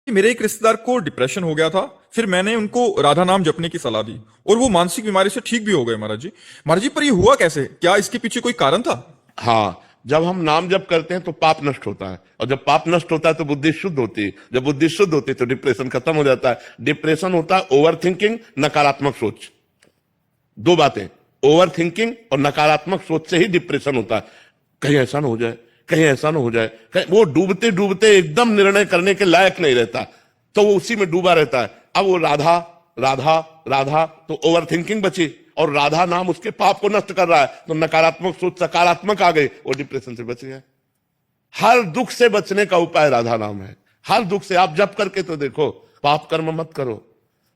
मेरे एक रिश्तेदार को डिप्रेशन हो गया था। फिर मैंने उनको राधा नाम जपने की सलाह दी और वो मानसिक बीमारी से ठीक भी हो गए महाराज जी। महाराज जी, पर ये हुआ कैसे? क्या इसके पीछे कोई कारण था? हाँ, जब हम नाम जप करते हैं तो पाप नष्ट होता है, और जब पाप नष्ट होता है तो बुद्धि शुद्ध होती है। जब बुद्धि शुद्ध होती है तो डिप्रेशन खत्म हो जाता है। डिप्रेशन होता है ओवर थिंकिंग, नकारात्मक सोच। दो बातें, ओवर थिंकिंग और नकारात्मक सोच से ही डिप्रेशन होता है। कहीं ऐसा ना हो जाए, कहीं ऐसा ना हो जाए, कहीं वो डूबते डूबते एकदम निर्णय करने के लायक नहीं रहता, तो वो उसी में डूबा रहता है। अब वो राधा राधा राधा तो ओवर थिंकिंग बची, और राधा नाम उसके पाप को नष्ट कर रहा है, तो नकारात्मक सोच सकारात्मक आ गई, वो डिप्रेशन से बच गया। हर दुख से बचने का उपाय राधा नाम है। हर दुख से आप जप करके तो देखो। पाप कर्म मत करो,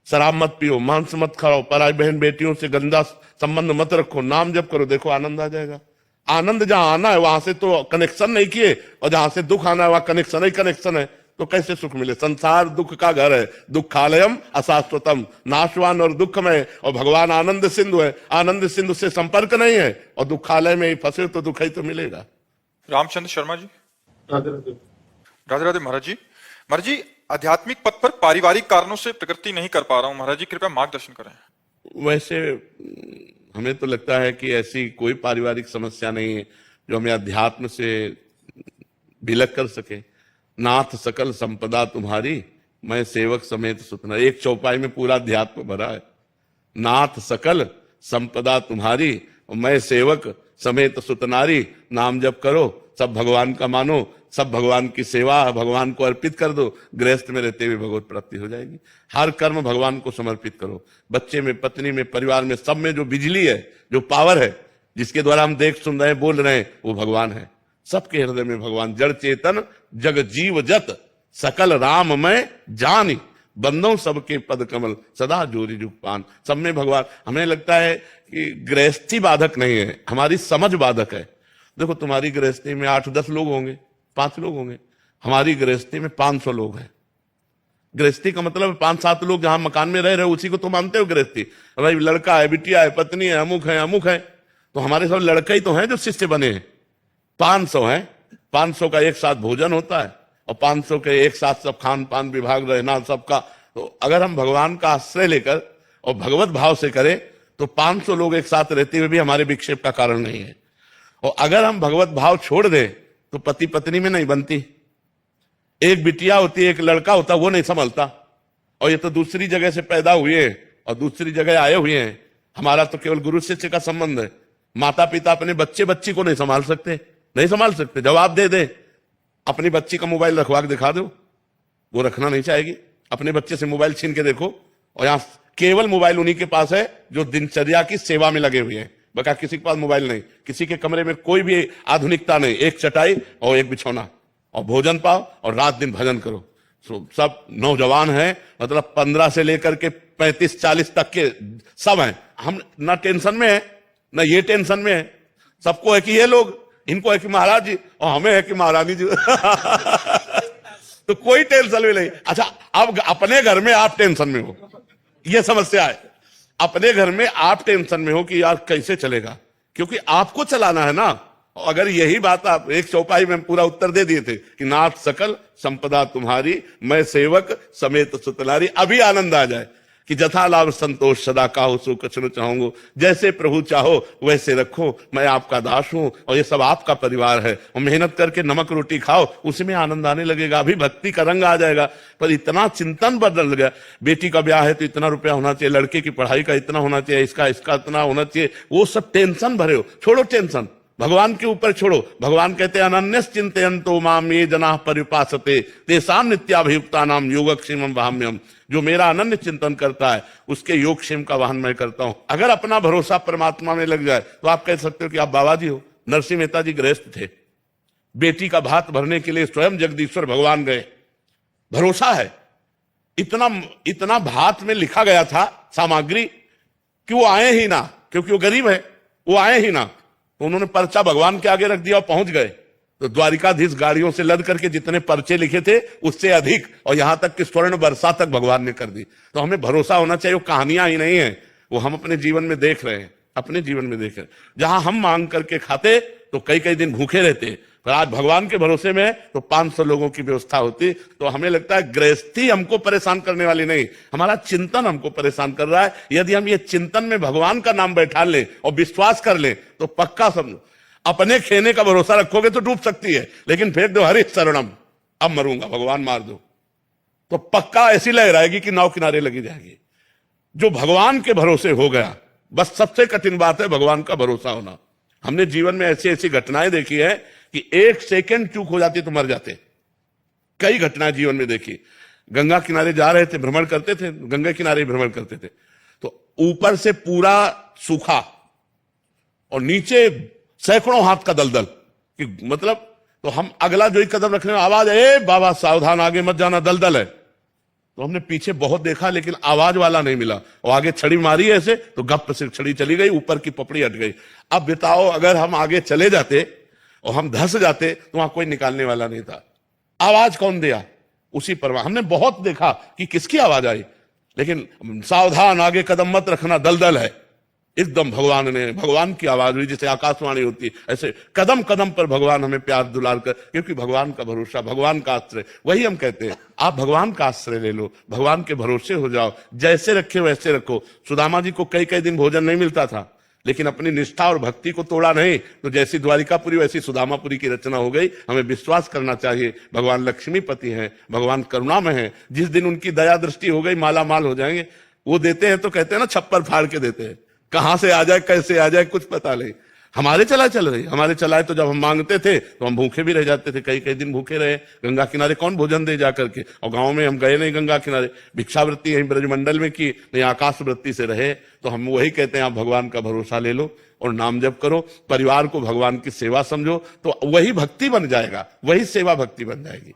शराब मत पियो, मांस मत खाओ, पराई बहन बेटियों से गंदा संबंध मत रखो, नाम जप करो, देखो आनंद आ जाएगा। आनंद जहां आना है वहां से तो कनेक्शन नहीं किए, और जहां से दुख आना है वहां कनेक्शन ही कनेक्शन है, तो कैसे सुख मिले? संसार दुख का घर है, दुखालयम अशाश्वतम, नाशवान और दुखमय, और भगवान आनंद सिंधु है। आनंद सिंधु से संपर्क नहीं है और दुखालय में ही फंसे तो दुख ही तो मिलेगा। रामचंद्र शर्मा जी। राधे राधे। राधे राधे महाराज जी। महाराज जी, आध्यात्मिक पथ पर पारिवारिक कारणों से प्रगति नहीं कर पा रहा हूँ महाराज जी, कृपया मार्गदर्शन करें। वैसे हमें तो लगता है कि ऐसी कोई पारिवारिक समस्या नहीं है जो हमें अध्यात्म से विलग कर सके। नाथ सकल संपदा तुम्हारी, मैं सेवक समेत सुतना। एक चौपाई में पूरा अध्यात्म भरा है। नाथ सकल संपदा तुम्हारी और मैं सेवक समेत सुतनारी। नाम जप करो, सब भगवान का मानो, सब भगवान की सेवा भगवान को अर्पित कर दो, गृहस्थ में रहते हुए भगवत प्राप्ति हो जाएगी। हर कर्म भगवान को समर्पित करो। बच्चे में, पत्नी में, परिवार में, सब में जो बिजली है, जो पावर है, जिसके द्वारा हम देख सुन रहे हैं, बोल रहे हैं, वो भगवान है। सबके हृदय में भगवान। जड़ चेतन जग जीव जत, सकल राम में जानी, बंदों सबके पद कमल, सदा जोरी जुग पान। सब में भगवान। हमें लगता है कि गृहस्थी बाधक नहीं है, हमारी समझ बाधक है। देखो, तुम्हारी गृहस्थी में 8-10 लोग होंगे, 5 लोग होंगे, हमारी गृहस्थी में 500 लोग हैं। गृहस्थी का मतलब 5-7 लोग जहां मकान में रह रहे हो उसी को तो मानते हो गृहस्थी। भाई लड़का है, बिटिया है, पत्नी है, अमुक है, अमुक है, तो हमारे सब लड़के ही तो हैं जो शिष्य बने हैं। 500 हैं, 500 का एक साथ भोजन होता है, और 500 के एक साथ सब खान पान विभाग रहना सबका। तो अगर हम भगवान का आश्रय लेकर और भगवत भाव से करें तो 500 लोग एक साथ रहते हुए भी हमारे विक्षेप का कारण नहीं है। और अगर हम भगवत भाव छोड़ दें तो पति पत्नी में नहीं बनती। एक बिटिया होती है, एक लड़का होता, वो नहीं संभलता। और ये तो दूसरी जगह से पैदा हुए और दूसरी जगह आए हुए हैं। हमारा तो केवल गुरु शिष्य का संबंध है। माता पिता अपने बच्चे बच्ची को नहीं संभाल सकते, नहीं संभाल सकते। जवाब दे दे, अपनी बच्ची का मोबाइल रखवा के दिखा दो, वो रखना नहीं चाहेगी। अपने बच्चे से मोबाइल छीन के देखो, और यहां केवल मोबाइल उन्हीं के पास है जो दिनचर्या की सेवा में लगे हुए हैं। बका किसी के पास मोबाइल नहीं, किसी के कमरे में कोई भी आधुनिकता नहीं, एक चटाई और एक बिछौना, और भोजन पाओ और रात दिन भजन करो। सब नौजवान हैं, मतलब 15 से लेकर के 35-40 तक के सब हैं। हम ना टेंशन में है, ना ये टेंशन में है। सबको है कि ये लोग, इनको है कि महाराज जी, और हमें है कि महारानी जी। तो कोई टेंशन भी नहीं। अच्छा, अब अपने घर में आप टेंशन में हो, यह समस्या है। अपने घर में आप टेंशन में हो कि यार कैसे चलेगा, क्योंकि आपको चलाना है ना। अगर यही बात आप एक चौपाई में पूरा उत्तर दे दिए थे कि नाथ सकल संपदा तुम्हारी, मैं सेवक समेत सुतलारी, अभी आनंद आ जाए कि जथा लाभ संतोष सदा काहो सो कछु न चाहूंगो, जैसे प्रभु चाहो वैसे रखो, मैं आपका दास हूं और ये सब आपका परिवार है। और मेहनत करके नमक रोटी खाओ, उसमें आनंद आने लगेगा, अभी भक्ति का रंग आ जाएगा। पर इतना चिंतन बदल गया। बेटी का ब्याह है तो इतना रुपया होना चाहिए, लड़के की पढ़ाई का इतना होना चाहिए, इसका इतना होना चाहिए, वो सब टेंशन भरे हो। छोड़ो टेंशन, भगवान के ऊपर छोड़ो। भगवान कहते हैं अनन्यस चिंतयन्तो माम ये जनाः पर्युपासते तेषां नित्याभियुक्तानां योगक्षेमं वहाम्यहम्। जो मेरा अनन्य चिंतन करता है उसके योगक्षेम का वाहन मैं करता हूं। अगर अपना भरोसा परमात्मा में लग जाए तो आप कह सकते हो कि आप बाबा जी हो। नरसिंह मेहता जी गृहस्थ थे, बेटी का भात भरने के लिए स्वयं जगदीश्वर भगवान गए। भरोसा है। इतना भात में लिखा गया था सामग्री कि वो आए ही ना, क्योंकि वो गरीब है, वो आए ही ना। तो उन्होंने पर्चा भगवान के आगे रख दिया और पहुंच गए। तो द्वारिकाधीश गाड़ियों से लद करके जितने पर्चे लिखे थे उससे अधिक, और यहां तक कि स्वर्ण वर्षा तक भगवान ने कर दी। तो हमें भरोसा होना चाहिए, वो कहानियां ही नहीं है, वो हम अपने जीवन में देख रहे हैं, अपने जीवन में देख रहे हैं। जहां हम मांग करके खाते तो कई कई दिन भूखे रहते, पर आज भगवान के भरोसे में है तो 500 लोगों की व्यवस्था होती। तो हमें लगता है गृहस्थी हमको परेशान करने वाली नहीं, हमारा चिंतन हमको परेशान कर रहा है। यदि हम ये चिंतन में भगवान का नाम बैठा लें और विश्वास कर लें तो पक्का समझो, अपने खेने का भरोसा रखोगे तो डूब सकती है, लेकिन फेंक दो हरि शरणम, अब मरूंगा भगवान मार दो, तो पक्का ऐसी लहर आएगी कि नाव किनारे लगी जाएगी। जो भगवान के भरोसे हो गया, बस सबसे कठिन बात है भगवान का भरोसा होना। हमने जीवन में ऐसी ऐसी घटनाएं देखी है कि 1 सेकंड चूक हो जाती तो मर जाते। कई घटनाएं जीवन में देखी। गंगा किनारे जा रहे थे, भ्रमण करते थे, गंगा किनारे भ्रमण करते थे, तो ऊपर से पूरा सूखा और नीचे सैकड़ों हाथ का दलदल, कि मतलब तो हम अगला जो ही कदम रखने में आवाज, ए बाबा सावधान आगे मत जाना दलदल है। तो हमने पीछे बहुत देखा लेकिन आवाज वाला नहीं मिला, और आगे छड़ी मारी ऐसे तो गप से छड़ी चली गई, ऊपर की पपड़ी हट गई। अब बताओ अगर हम आगे चले जाते और हम धंस जाते तो वहां कोई निकालने वाला नहीं था। आवाज कौन दिया? उसी परवाह। हमने बहुत देखा कि किसकी आवाज आई, लेकिन सावधान आगे कदम मत रखना दलदल है, एकदम भगवान की आवाज हुई, जैसे आकाशवाणी होती है, ऐसे कदम कदम पर भगवान हमें प्यार दुलार कर, क्योंकि भगवान का भरोसा, भगवान का आश्रय, वही हम कहते हैं आप भगवान का आश्रय ले लो, भगवान के भरोसे हो जाओ, जैसे रखे वैसे रखो। सुदामा जी को कई कई दिन भोजन नहीं मिलता था, लेकिन अपनी निष्ठा और भक्ति को तोड़ा नहीं, तो जैसी द्वारिकापुरी वैसी सुदामापुरी की रचना हो गई। हमें विश्वास करना चाहिए भगवान लक्ष्मीपति हैं, भगवान करुणामय हैं। जिस दिन उनकी दया दृष्टि हो गई माला माल हो जाएंगे। वो देते हैं तो कहते हैं ना छप्पर फाड़ के देते हैं, कहां से आ जाए कैसे आ जाए कुछ पता नहीं। हमारे चल रही, हमारे चलाए तो जब हम मांगते थे तो हम भूखे भी रह जाते थे, कई कई दिन भूखे रहे। गंगा किनारे कौन भोजन दे जा करके, और गांव में हम गए नहीं गंगा किनारे, भिक्षावृत्ति यहीं ब्रजमंडल में की, नहीं आकाश वृत्ति से रहे। तो हम वही कहते हैं आप भगवान का भरोसा ले लो और नाम जप करो, परिवार को भगवान की सेवा समझो, तो वही भक्ति बन जाएगा, वही सेवा भक्ति बन जाएगी।